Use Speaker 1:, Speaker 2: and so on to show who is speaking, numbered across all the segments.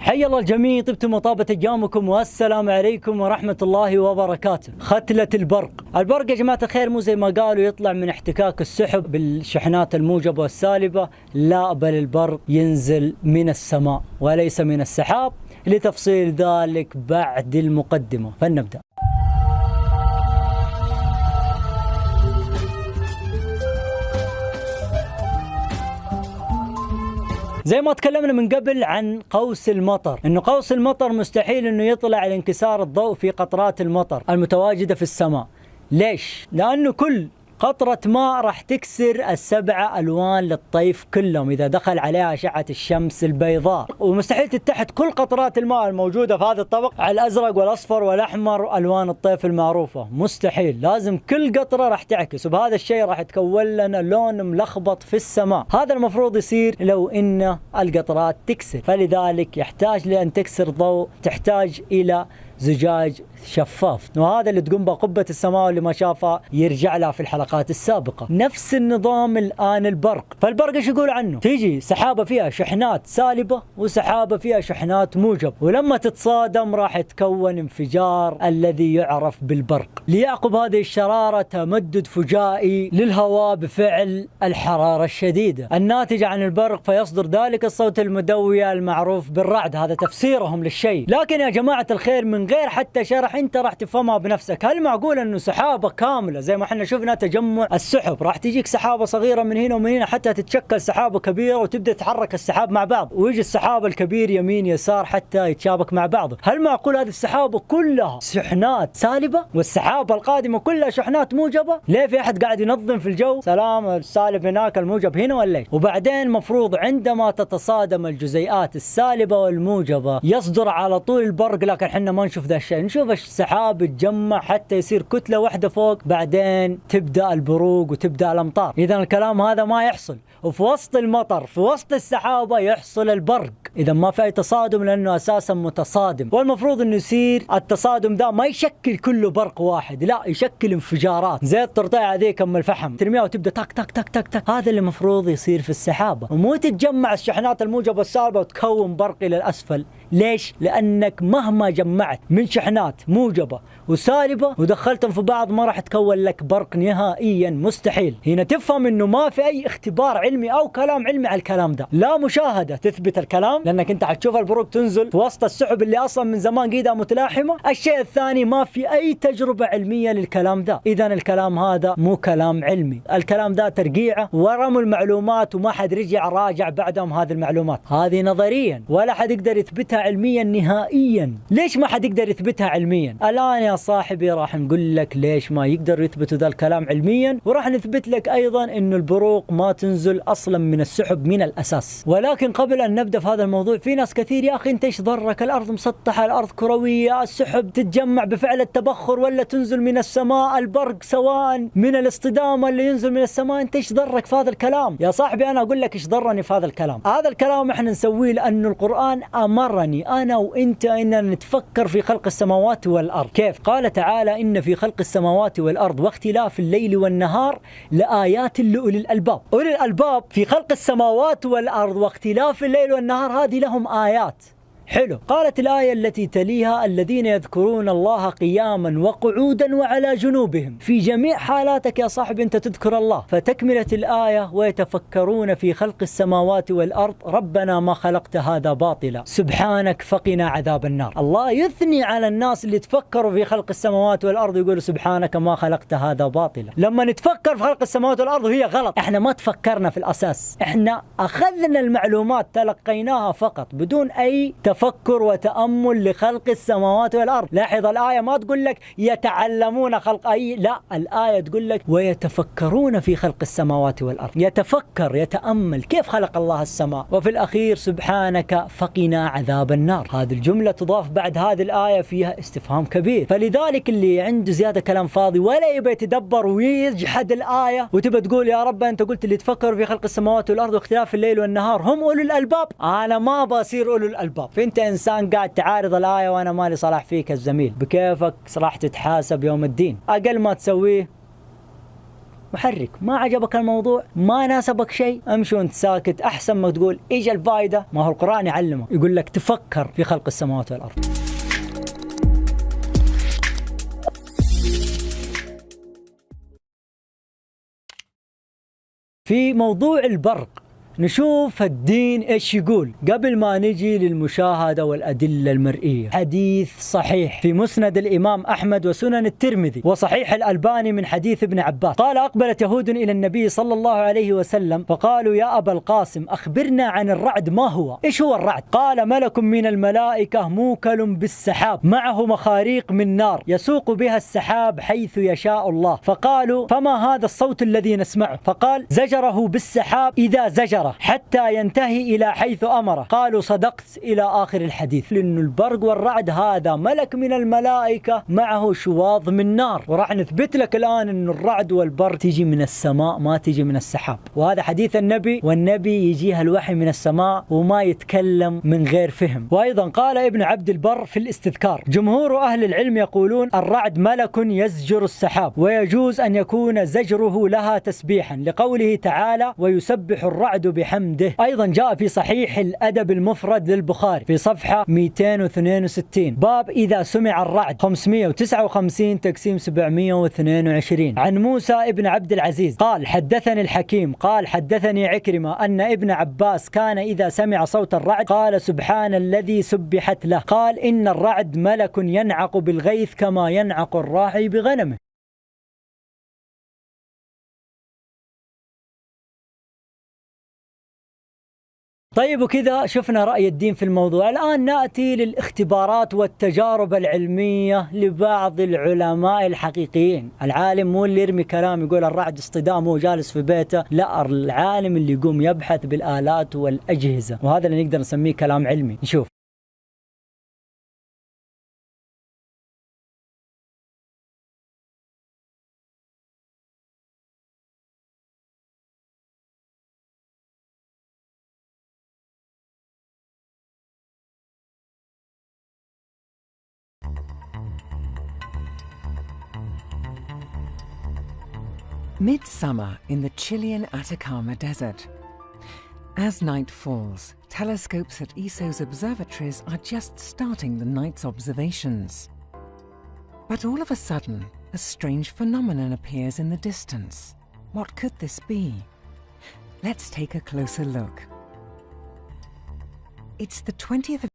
Speaker 1: حيا الله الجميع، طبتم وطابت ايامكم، والسلام عليكم ورحمة الله وبركاته. ختلة البرق. البرق يا جماعة الخير مو زي ما قالوا يطلع من احتكاك السحب بالشحنات الموجبة والسالبة، لا بل البرق ينزل من السماء وليس من السحاب. لتفصيل ذلك بعد المقدمة، فلنبدأ. زي ما تكلمنا من قبل عن قوس المطر، انه قوس المطر مستحيل انه يطلع لانكسار الضوء في قطرات المطر المتواجدة في السماء. ليش؟ لانه كل قطرة ماء راح تكسر السبع ألوان للطيف كلهم إذا دخل عليها أشعة الشمس البيضاء، ومستحيل تتحد كل قطرات الماء الموجودة في هذا الطبق على الأزرق والأصفر والأحمر ألوان الطيف المعروفة، مستحيل. لازم كل قطرة راح تعكس، وبهذا الشيء راح يتكون لنا لون ملخبط في السماء. هذا المفروض يصير لو إن القطرات تكسر، فلذلك يحتاج لأن تكسر ضوء تحتاج إلى زجاج شفاف، وهذا اللي تقوم بقبة السماء واللي ما شافها يرجع لها في الحلقات السابقة. نفس النظام الآن البرق. فالبرق ايش يقول عنه؟ تيجي سحابة فيها شحنات سالبة وسحابة فيها شحنات موجب، ولما تتصادم راح يتكون انفجار الذي يعرف بالبرق. ليعقب هذه الشرارة تمدد فجائي للهواء بفعل الحرارة الشديدة الناتجة عن البرق، فيصدر ذلك الصوت المدوي المعروف بالرعد. هذا تفسيرهم للشيء. لكن يا جماعة الخير من غير حتى شرح انت راح تفهمها بنفسك. هل معقول انه سحابة كاملة زي ما احنا شفنا تجمع السحب راح تجيك سحابة صغيرة من هنا ومن هنا حتى تتشكل سحابة كبيرة وتبدأ تتحرك السحاب مع بعض، ويجي السحاب الكبير يمين يسار حتى يتشابك مع بعضه؟ هل معقول هذه السحابة كلها شحنات سالبة والسحابة القادمة كلها شحنات موجبة؟ ليه في احد قاعد ينظم في الجو؟ سلام، السالب هناك الموجب هنا ولا ايش؟ وبعدين مفروض عندما تتصادم الجزيئات السالبة والموجبة يصدر على طول البرق، لكن احنا ما نشوف ذا الشيء. نشوف السحاب يتجمع حتى يصير كتلة واحدة فوق، بعدين تبدأ البروق وتبدأ الأمطار. إذا الكلام هذا ما يحصل، وفي وسط المطر في وسط السحابة يحصل البرق. إذا ما في أي تصادم لأنه أساسا متصادم، والمفروض أنه يصير التصادم ده ما يشكل كله برق واحد، لا يشكل انفجارات زي الطرطيعة ذيك أم الفحم ترميها وتبدأ تك تك تك تك تك. هذا اللي المفروض يصير في السحابة، ومو تتجمع الشحنات الموجبة والسالبة وتكون برق إلى الأسفل. ليش؟ لأنك مهما جمعت من شحنات موجبة وسالبة ودخلتهم في بعض ما راح تكون لك برق نهائيا، مستحيل. هنا تفهم انه ما في اي اختبار علمي او كلام علمي على الكلام ده، لا مشاهدة تثبت الكلام لانك انت حتشوف البروق تنزل في وسط السحب اللي اصلا من زمان قيدها متلاحمة. الشيء الثاني ما في اي تجربة علمية للكلام ده، اذا الكلام هذا مو كلام علمي، الكلام ده ترقيعة ورموا المعلومات وما حد رجع راجع بعدهم هذه المعلومات. هذه نظريا ولا حد يقدر يثبتها علميا نهائيا. ليش ما حد يقدر يثبتها علميا؟ الآن يا صاحبي راح نقول لك ليش ما يقدروا يثبتوا ذا الكلام علميا، وراح نثبت لك أيضا إنه البروق ما تنزل أصلا من السحب من الأساس. ولكن قبل أن نبدأ في هذا الموضوع، في ناس كثير يا أخي أنت إيش ضرك؟ الأرض مسطحة، الأرض كروية، السحب تتجمع بفعل التبخر ولا تنزل من السماء، البرق سواء من الاصطدام اللي ينزل من السماء، أنت إيش ضرك في هذا الكلام؟ يا صاحبي أنا أقول لك إيش ضرني في هذا الكلام. هذا الكلام إحنا نسويه لأنه القرآن أمرني أنا وإنت إننا نتفكر في خلق السماوات والأرض. كيف؟ قال تعالى: إن في خلق السماوات والأرض واختلاف الليل والنهار لآيات لأولي الألباب. أولي الألباب في خلق السماوات والأرض واختلاف الليل والنهار هذه لهم آيات. حلو. قالت الآية التي تليها: الذين يذكرون الله قياما وقعودا وعلى جنوبهم. في جميع حالاتك يا صاحبي أنت تذكر الله. فتكملة الآية: ويتفكرون في خلق السماوات والأرض ربنا ما خلقت هذا باطلا سبحانك فقنا عذاب النار. الله يثني على الناس اللي تفكروا في خلق السماوات والأرض ويقولوا سبحانك ما خلقت هذا باطلا. لما نتفكر في خلق السماوات والأرض وهي غلط، احنا ما تفكرنا في الأساس، احنا أخذنا المعلومات تلقيناها فقط بدون أي تفكر وتأمل لخلق السماوات والأرض. لاحظ الآية ما تقول لك يتعلمون خلق أي، لا، الآية تقول لك ويتفكرون في خلق السماوات والأرض. يتفكر يتأمل كيف خلق الله السماء، وفي الأخير سبحانك فقنا عذاب النار. هذه الجملة تضاف بعد هذه الآية فيها استفهام كبير. فلذلك اللي عنده زيادة كلام فاضي ولا يبي يتدبر ويجحد الآية وتبى تقول يا رب أنت قلت اللي تفكر في خلق السماوات والأرض واختلاف الليل والنهار هم أولو الألباب، أنا ما بصير أولو الألباب. فأنت إنسان قاعد تعارض الآية وأنا مالي صلاح فيك الزميل، بكيفك راح تتحاسب يوم الدين. أقل ما تسويه محرك. ما عجبك الموضوع، ما ناسبك شيء، امشي وانت ساكت أحسن ما تقول إيش الفائدة. ما هو القرآن يعلمك، يقول لك تفكر في خلق السماوات والأرض. في موضوع البرق نشوف الدين ايش يقول قبل ما نجي للمشاهدة والأدلة المرئية. حديث صحيح في مسند الإمام أحمد وسنن الترمذي وصحيح الألباني من حديث ابن عباس قال: أقبلت يهود إلى النبي صلى الله عليه وسلم فقالوا: يا أبا القاسم أخبرنا عن الرعد، ما هو؟ إيش هو الرعد؟ قال: ملك من الملائكة موكل بالسحاب معه مخاريق من نار يسوق بها السحاب حيث يشاء الله. فقالوا: فما هذا الصوت الذي نسمعه؟ فقال: زجره بالسحاب إذا زجر حتى ينتهي إلى حيث أمره. قالوا: صدقت، إلى آخر الحديث. لأن البرق والرعد هذا ملك من الملائكة معه شواظ من نار، وراح نثبت لك الآن أن الرعد والبرق تيجي من السماء ما تيجي من السحاب، وهذا حديث النبي، والنبي يجيها الوحي من السماء وما يتكلم من غير فهم. وأيضا قال ابن عبد البر في الاستذكار: جمهور أهل العلم يقولون الرعد ملك يزجر السحاب، ويجوز أن يكون زجره لها تسبيحا لقوله تعالى: ويسبح الرعد بحمده. أيضا جاء في صحيح الأدب المفرد للبخاري في صفحة 262 باب إذا سمع الرعد 559 تقسيم 722 عن موسى ابن عبد العزيز قال: حدثني الحكيم قال: حدثني عكرمة أن ابن عباس كان إذا سمع صوت الرعد قال: سبحان الذي سبحت له. قال: إن الرعد ملك ينعق بالغيث كما ينعق الراعي بغنمه. طيب، وكذا شفنا رأي الدين في الموضوع. الآن نأتي للاختبارات والتجارب العلمية لبعض العلماء الحقيقيين. العالم مو اللي يرمي كلام يقول الرعد اصطدام وهو جالس في بيته، لا، العالم اللي يقوم يبحث بالآلات والأجهزة، وهذا اللي نقدر نسميه كلام علمي. نشوف.
Speaker 2: Midsummer in the Chilean Atacama Desert. As night falls, telescopes at ESO's observatories are just starting the night's observations. But all of a sudden, a strange phenomenon appears in the distance. What could this be? Let's take a closer look. It's the 20th of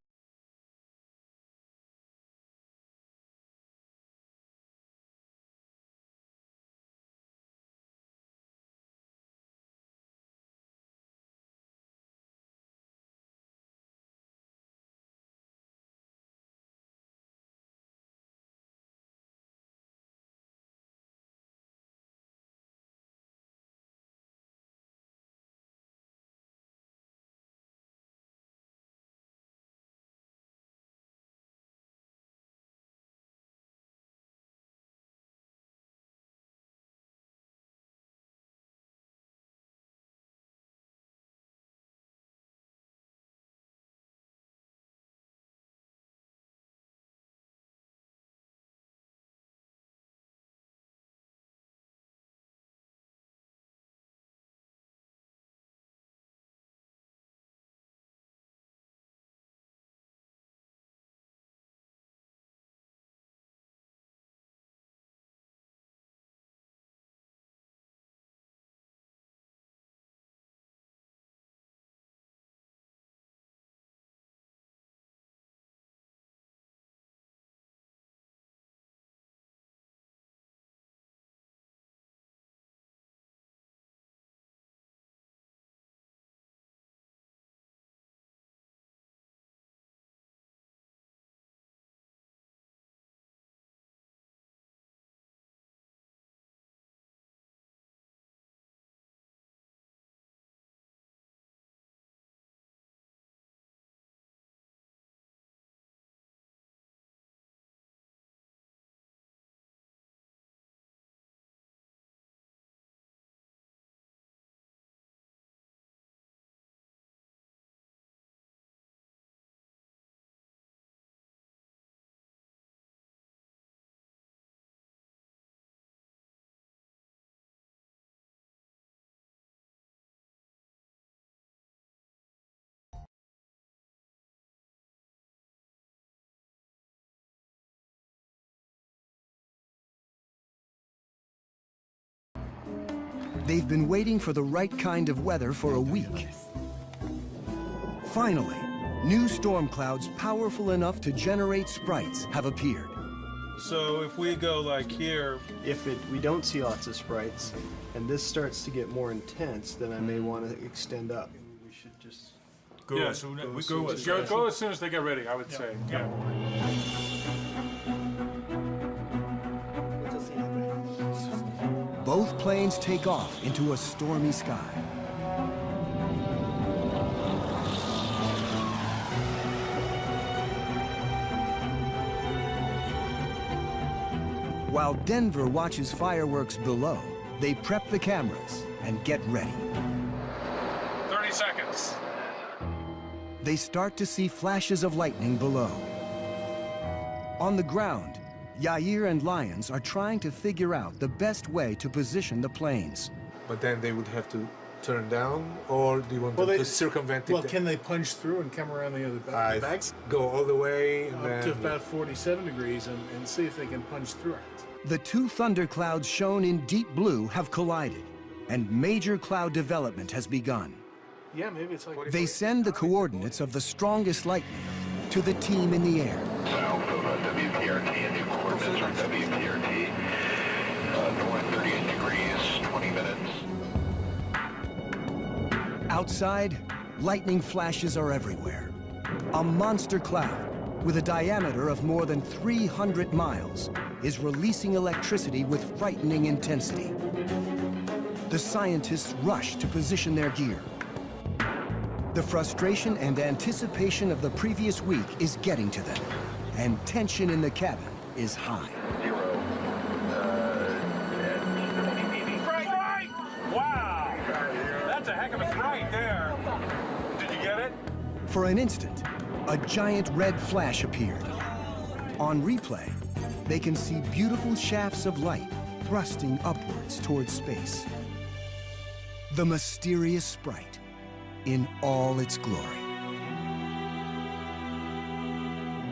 Speaker 3: They've been waiting for the right kind of weather for a week. Finally, new storm clouds powerful enough to generate sprites have appeared.
Speaker 4: So if we go like here,
Speaker 5: If we don't see lots of sprites, and this starts to get more intense, then I may want to extend up. We should just
Speaker 4: go as soon as they get ready, I would say. Yeah.
Speaker 3: Both planes take off into a stormy sky. While Denver watches fireworks below, they prep the cameras and get ready.
Speaker 4: 30 seconds.
Speaker 3: They start to see flashes of lightning below. On the ground, Yair and Lyons are trying to figure out the best way to position the planes.
Speaker 4: But then they would have to turn down, or do you want them to circumvent it?
Speaker 6: Well, can they punch through and come around the other back?
Speaker 4: Go all the way and
Speaker 6: Up
Speaker 4: then
Speaker 6: to about 47 degrees and see if they can punch through it.
Speaker 3: The two thunderclouds shown in deep blue have collided, and major cloud development has begun.
Speaker 6: Yeah, maybe it's like...
Speaker 3: They send the coordinates of the strongest lightning to the team in the air.
Speaker 7: South of WPRT and new coordinates are WPRT. North 38 degrees, 20 minutes.
Speaker 3: Outside, lightning flashes are everywhere. A monster cloud with a diameter of more than 300 miles is releasing electricity with frightening intensity. The scientists rush to position their gear. The frustration and anticipation of the previous week is getting to them, and tension in the cabin is high.
Speaker 4: Right! Wow! That's a heck of a sprite there. Did you get it?
Speaker 3: For an instant, a giant red flash appeared. On replay, they can see beautiful shafts of light thrusting upwards towards space. The mysterious sprite in all its glory.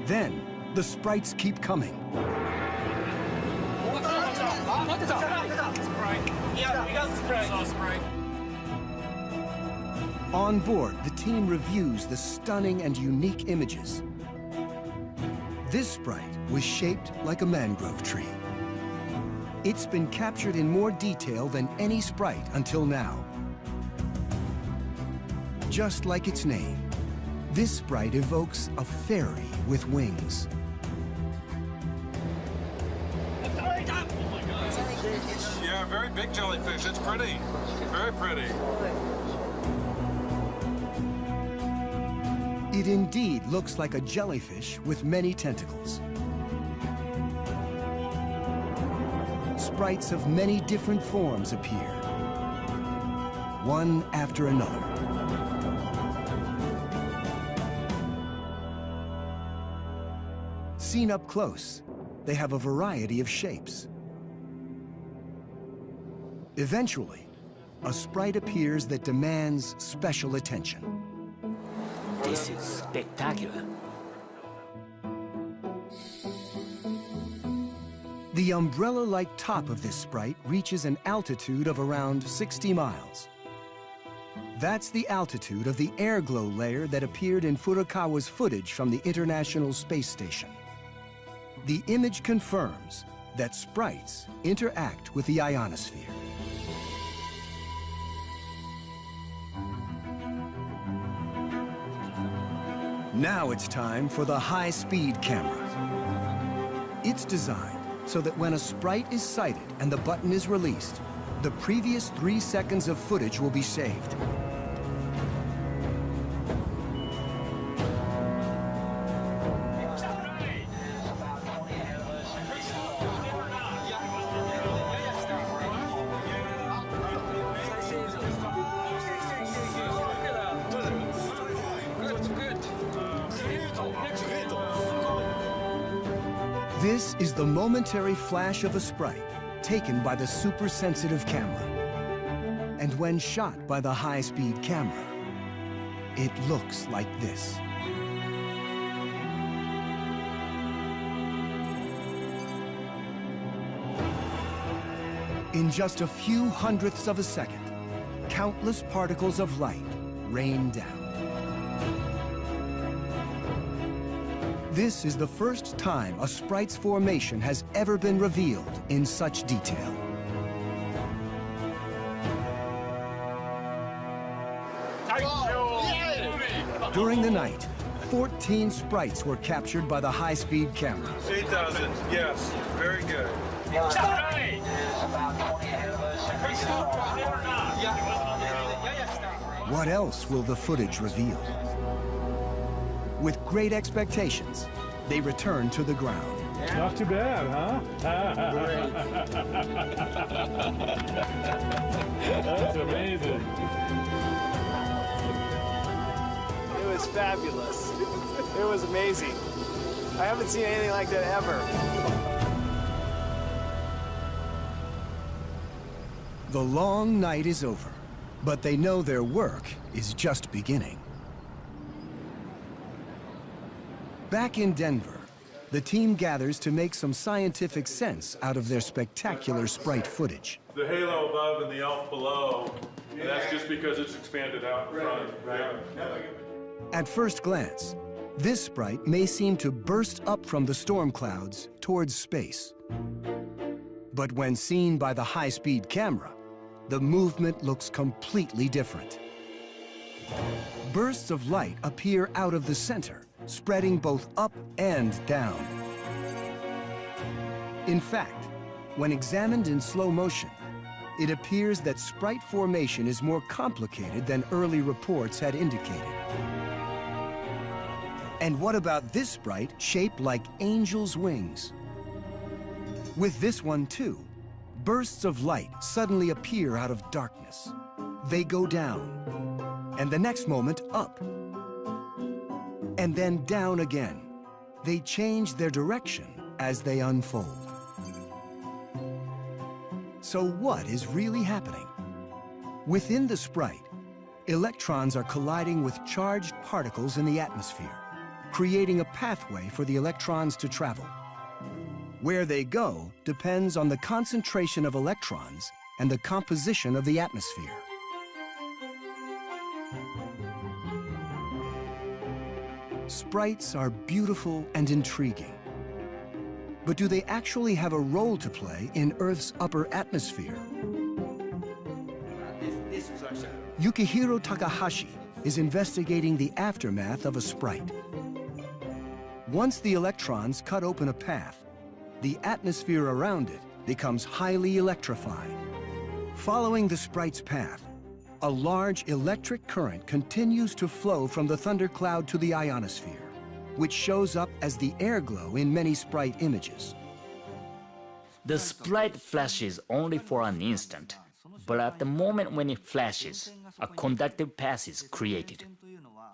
Speaker 3: Then, the sprites keep coming. On board, the team reviews the stunning and unique images. This sprite was shaped like a mangrove tree. It's been captured in more detail than any sprite until now. Just like its name, this sprite evokes a fairy with wings.
Speaker 4: Yeah, very big jellyfish. It's pretty. Very pretty.
Speaker 3: It indeed looks like a jellyfish with many tentacles. Sprites of many different forms appear, one after another. Seen up close, they have a variety of shapes. Eventually, a sprite appears that demands special attention.
Speaker 8: This is spectacular.
Speaker 3: The umbrella-like top of this sprite reaches an altitude of around 60 miles. That's the altitude of the airglow layer that appeared in Furukawa's footage from the International Space Station. The image confirms that sprites interact with the ionosphere. Now it's time for the high-speed camera. It's designed so that when a sprite is sighted and the button is released, the previous 3 seconds of footage will be saved. This is the momentary flash of a sprite taken by the super-sensitive camera. And when shot by the high-speed camera, it looks like this. In just a few hundredths of a second, countless particles of light rain down. This is the first time a sprite's formation has ever been revealed in such detail. During the night, 14 sprites were captured by the high-speed camera.
Speaker 4: 8,000, yes, very good.
Speaker 3: What else will the footage reveal? With great expectations, they return to the ground.
Speaker 6: Not too bad, huh? That's amazing.
Speaker 5: It was fabulous. It was amazing. I haven't seen anything like that ever.
Speaker 3: The long night is over, but they know their work is just beginning. Back in Denver, the team gathers to make some scientific sense out of their spectacular sprite footage.
Speaker 4: The halo above and the elf below, and that's just because it's expanded out in front. Right.
Speaker 3: At first glance, this sprite may seem to burst up from the storm clouds towards space. But when seen by the high-speed camera, the movement looks completely different. Bursts of light appear out of the center, spreading both up and down. In fact, when examined in slow motion, it appears that sprite formation is more complicated than early reports had indicated. And what about this sprite shaped like angels' wings? With this one too, bursts of light suddenly appear out of darkness. They go down, and the next moment up, and then down again. They change their direction as they unfold. So what is really happening? Within the sprite, electrons are colliding with charged particles in the atmosphere, creating a pathway for the electrons to travel. Where they go depends on the concentration of electrons and the composition of the atmosphere. Sprites are beautiful and intriguing. But do they actually have a role to play in Earth's upper atmosphere? Yukihiro Takahashi is investigating the aftermath of a sprite. Once the electrons cut open a path, the atmosphere around it becomes highly electrified. Following the sprite's path, a large electric current continues to flow from the thundercloud to the ionosphere, which shows up as the airglow in many sprite images.
Speaker 8: The sprite flashes only for an instant, but at the moment when it flashes, a conductive path is created.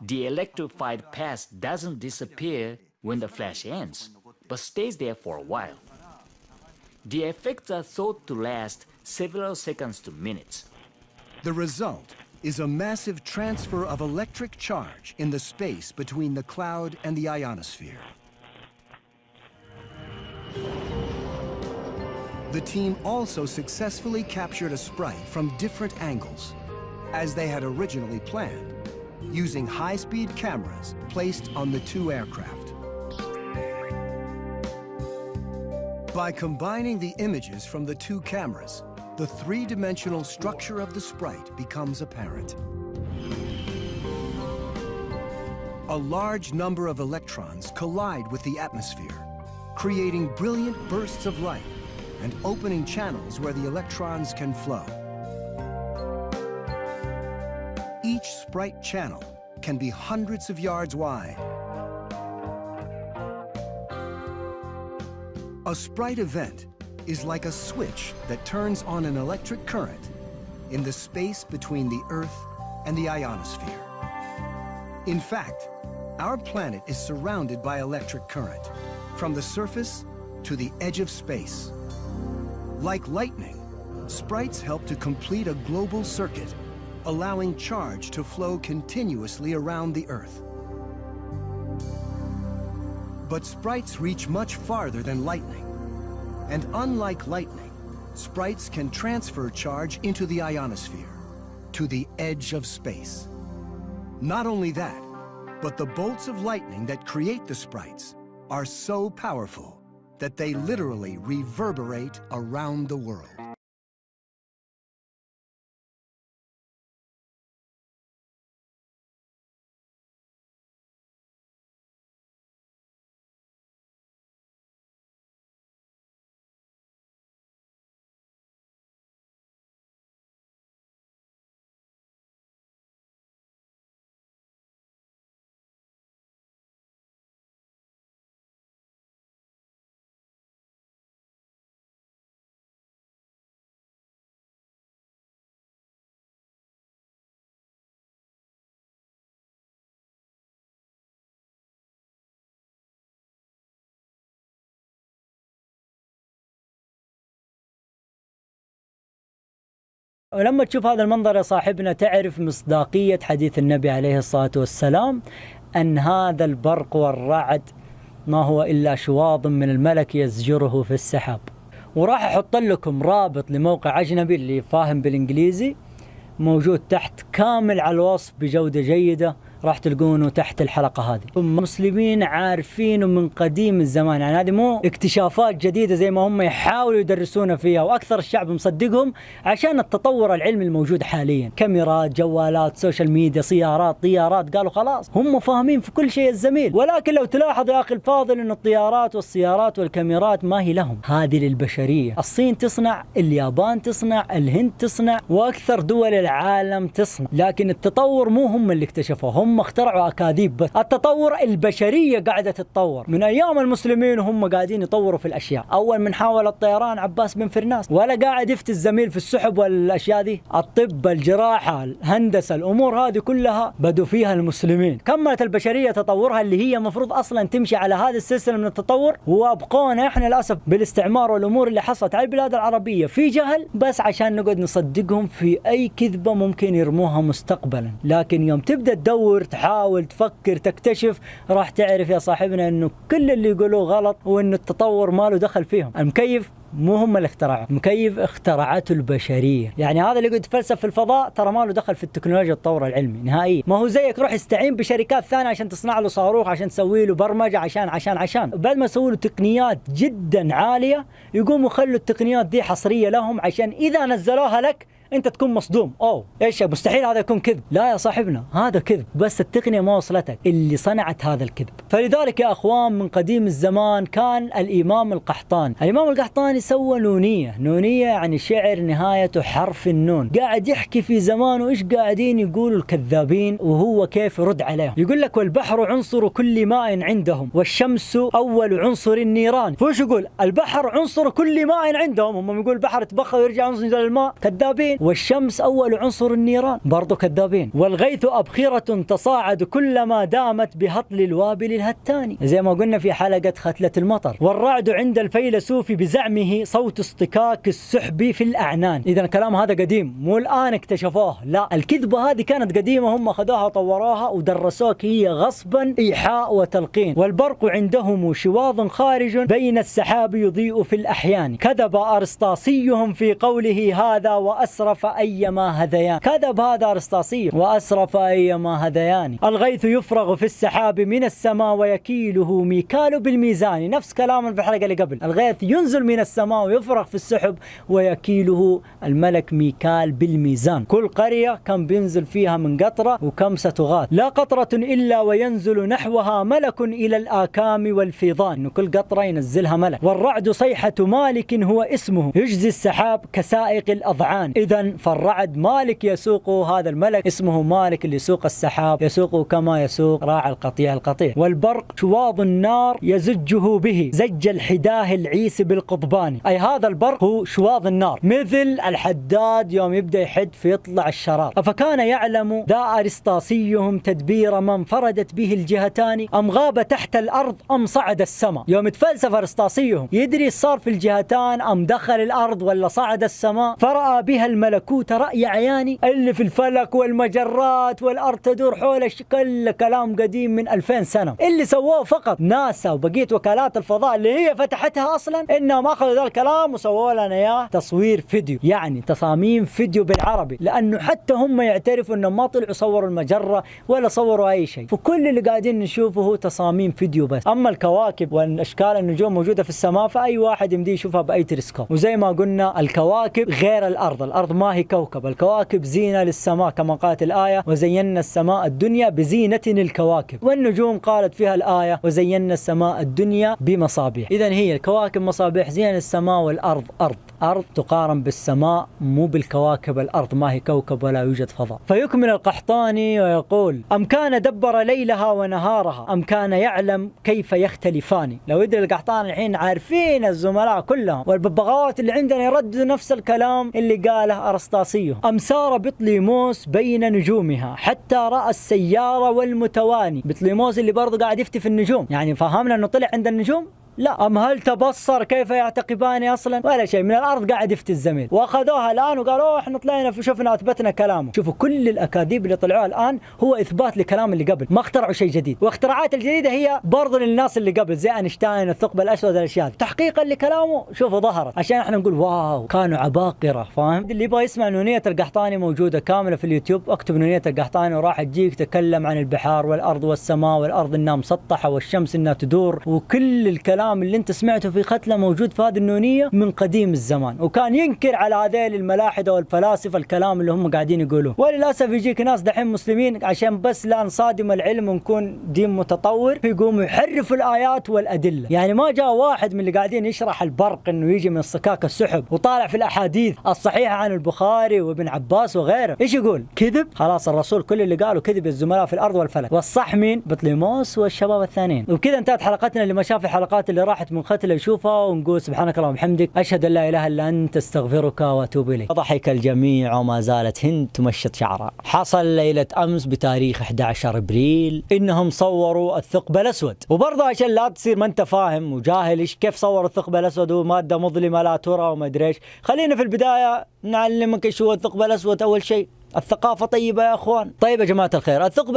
Speaker 8: The electrified path doesn't disappear when the flash ends, but stays there for a while. The effects are thought to last several seconds to minutes.
Speaker 3: The result is a massive transfer of electric charge in the space between the cloud and the ionosphere. The team also successfully captured a sprite from different angles, as they had originally planned, using high-speed cameras placed on the two aircraft. By combining the images from the two cameras, the three-dimensional structure of the sprite becomes apparent. A large number of electrons collide with the atmosphere, creating brilliant bursts of light and opening channels where the electrons can flow. Each sprite channel can be hundreds of yards wide. A sprite event is like a switch that turns on an electric current in the space between the Earth and the ionosphere. In fact, our planet is surrounded by electric current, from the surface to the edge of space. Like lightning, sprites help to complete a global circuit, allowing charge to flow continuously around the Earth. But sprites reach much farther than lightning. And unlike lightning, sprites can transfer charge into the ionosphere, to the edge of space. Not only that, but the bolts of lightning that create the sprites are so powerful that they literally reverberate around the world.
Speaker 1: ولما تشوف هذا المنظر يا صاحبنا تعرف مصداقية حديث النبي عليه الصلاة والسلام أن هذا البرق والرعد ما هو إلا شواظ من الملك يزجره في السحاب. وراح أحط لكم رابط لموقع أجنبي اللي فاهم بالإنجليزي موجود تحت كامل على الوصف بجودة جيدة، راح تلقونه تحت الحلقة هذه. المسلمين عارفينه من قديم الزمان، يعني هذه مو اكتشافات جديدة زي ما هم يحاولوا يدرسونا فيها، وأكثر الشعب مصدقهم عشان التطور العلمي الموجود حاليا، كاميرات، جوالات، سوشيال ميديا، سيارات، طيارات، قالوا خلاص هم فاهمين في كل شيء الزميل. ولكن لو تلاحظ يا أخي الفاضل إن الطيارات والسيارات والكاميرات ما هي لهم، هذه للبشرية. الصين تصنع، اليابان تصنع، الهند تصنع، وأكثر دول العالم تصنع، لكن التطور مو هم اللي اكتشفوه، هم اخترعوا أكاذيب بس. التطور البشرية قاعدة تتطور من أيام المسلمين وهم قاعدين يطوروا في الأشياء. أول من حاول الطيران عباس بن فرناس، ولا قاعد يفتي الزميل في السحب والأشياء دي. الطب، الجراحة، الهندسة، الأمور هذه كلها بدوا فيها المسلمين. كملت البشرية تطورها اللي هي مفروض أصلا تمشي على هذه السلسلة من التطور، وأبقونا إحنا للأسف بالاستعمار والأمور اللي حصلت على البلاد العربية في جهل، بس عشان نقعد نصدقهم في أي كذبة ممكن يرموها مستقبلا. لكن يوم تبدأ تدور، تحاول تفكر، تكتشف، راح تعرف يا صاحبنا انه كل اللي يقولوه غلط، وانه التطور ما له دخل فيهم. المكيف مو هم اللي اخترعوه، المكيف اخترعته البشرية. يعني هذا اللي يقعد يتفلسف في الفضاء ترى ما له دخل في التكنولوجيا والتطور العلمي نهائيا. ما هو زيك روح يستعين بشركات ثانية عشان تصنع له صاروخ، عشان تسوي له برمجة، عشان بعد ما يسوي له تقنيات جدا عالية يقوموا يخلوا التقنيات دي حصرية لهم، عشان إذا نزلوها لك انت تكون مصدوم. ايش مستحيل هذا يكون كذب. لا يا صاحبنا هذا كذب، بس التقنية ما وصلتك اللي صنعت هذا الكذب. فلذلك يا اخوان من قديم الزمان كان الامام القحطاني سوى نونية يعني شعر نهايته حرف النون، قاعد يحكي في زمانه ايش قاعدين يقولوا الكذابين وهو كيف يرد عليهم. يقول لك والبحر عنصر كل ماء عندهم، والشمس اول عنصر النيران. فوش يقول البحر عنصر كل ماء عندهم، هم يقول البحر يتبخر ويرجع عنصر الماء، كذابين. والشمس أول عنصر النيران، برضو كذابين. والغيث أبخرة تصاعد كلما دامت بهطل الوابل الهتاني، زي ما قلنا في حلقة ختلة المطر. والرعد عند الفيلسوف بزعمه صوت اصطكاك السحب في الأعنان. إذا الكلام هذا قديم، مو الآن اكتشفوه، لا الكذبة هذه كانت قديمة، هم أخذوها وطوروها ودرسوك هي غصبا إيحاء وتلقين. والبرق عندهم شواظ خارج بين السحاب يضيء في الأحيان. كذب أرسطاسيهم في قوله هذا وأسرف أيما هذيان. كذب هذا أرسطاسي وأسرف أيما هذيان. الغيث يفرغ في السحاب من السماء ويكيله ميكال بالميزان. نفس كلام في الحلقة اللي قبل، الغيث ينزل من السماء ويفرغ في السحب ويكيله الملك ميكال بالميزان. كل قرية كان بينزل فيها من قطرة وكم ستغاث، لا قطرة إلا وينزل نحوها ملك إلى الآكام والفيضان، إنه كل قطرة ينزلها ملك. والرعد صيحة مالك هو اسمه يجزي السحاب كسائق الأضعان. إذن فالرعد مالك يسوقه، هذا الملك اسمه مالك اللي يسوق السحاب، يسوقه كما يسوق راعي القطيع. والبرق شواظ النار يزجه به زج الحداه العيس بالقضبان. أي هذا البرق هو شواظ النار، مثل الحداد يوم يبدأ يحد فيطلع الشرار. أفكان يعلم ذا أرسطاسيهم تدبير من فردت به الجهتان، أم غاب تحت الأرض أم صعد السماء. يوم يتفلسف أرسطاسيهم يدري صار في الجهتان أم دخل الأرض ولا صعد السماء. فرأى بها الملك الملكوت رأي عياني، اللي في الفلك والمجرات والأرض تدور حول كل كلام قديم من 2000 سنة، اللي سووه فقط ناسا وبقية وكالات الفضاء اللي هي فتحتها أصلا، إنهم أخذوا ذا الكلام وسووا لنا إياه تصوير فيديو، يعني تصاميم فيديو بالعربي، لأنه حتى هم يعترفوا إنهم ما طلعوا صوروا المجرة ولا صوروا أي شيء، فكل اللي قاعدين نشوفه هو تصاميم فيديو بس. أما الكواكب والأشكال النجوم موجودة في السماء فأي واحد يمدي يشوفها بأي تلسكوب. وزي ما قلنا الكواكب غير الأرض ما هي كوكب، الكواكب زينة للسماء كما قالت الآية وزينا السماء الدنيا بزينة الكواكب، والنجوم قالت فيها الآية وزينا السماء الدنيا بمصابيح. إذن هي الكواكب مصابيح زينة للسماء، والأرض أرض تقارن بالسماء مو بالكواكب. الأرض ما هي كوكب ولا يوجد فضاء. فيكمل القحطاني ويقول: أم كان دبر ليلها ونهارها، أم كان يعلم كيف يختلفان. لو يدري القحطاني الحين عارفين الزملاء كلهم والببغاوات اللي عندنا يرددوا نفس الكلام اللي قاله أرسطاسيو. أم سار بطليموس بين نجومها حتى رأى السيارة والمتواني. بطليموس اللي برضه قاعد يفتي في النجوم، يعني فهمنا أنه طلع عند النجوم؟ لا. أم هل تبصر كيف يعتقبان أصلا؟ ولا شيء، من الأرض قاعد يفتي الزميل، وأخذوها الآن وقالوا إحنا طلعنا شفنا أثبتنا كلامه. شوفوا كل الأكاذيب اللي طلعوها الآن هو إثبات لكلام اللي قبل، ما اخترعوا شيء جديد. واختراعات الجديدة هي برضو للناس اللي قبل زي أينشتاين، الثقب الأسود، الأشياء تحقيقا لكلامه شوفوا ظهرت عشان إحنا نقول واو كانوا عباقرة. فاهم؟ اللي يبغى يسمع نونية القحطاني موجودة كاملة في اليوتيوب، اكتب نونية القحطاني وراح تجيك تكلم عن البحار والأرض والسماء والأرض إنها مسطحة والشمس إنها تدور، وكل الكلام اللي أنت سمعته في ختلة موجود في هذه النونية من قديم الزمان. وكان ينكر على هذيل الملاحدة والفلاسفة الكلام اللي هم قاعدين يقولوه. وللأسف يجيك ناس دحين مسلمين عشان بس لا نصادم العلم ونكون دين متطور يقوموا يحرفوا الآيات والأدلة. يعني ما جاء واحد من اللي قاعدين يشرح البرق إنه يجي من صكاك السحب وطالع في الأحاديث الصحيحة عن البخاري وابن عباس وغيره إيش يقول؟ كذب. خلاص الرسول كل اللي قاله كذب الزملاء في الأرض والفلك، والصح مين؟ بطليموس والشباب الثانيين. وبكذا انتهت حلقتنا. اللي ما شاف الحلقات اللي راحت من ختلة يشوفها، ونقول سبحانك اللهم وبحمدك أشهد أن لا إله إلا أنت استغفرك وأتوب إليك. ضحك الجميع وما زالت هند تمشط شعرها. حصل ليلة أمس بتاريخ 11 أبريل إنهم صوروا الثقب الأسود، وبرضه عشان لا تصير ما أنت فاهم وجاهل إيش كيف صوروا الثقب الأسود ومادة مظلمة لا ترى وما أدري إيش. خلينا في البداية نعلمك إيش هو الثقب الأسود. أول شيء الثقافة طيبة يا أخوان. طيب يا جماعة الخير، الثقب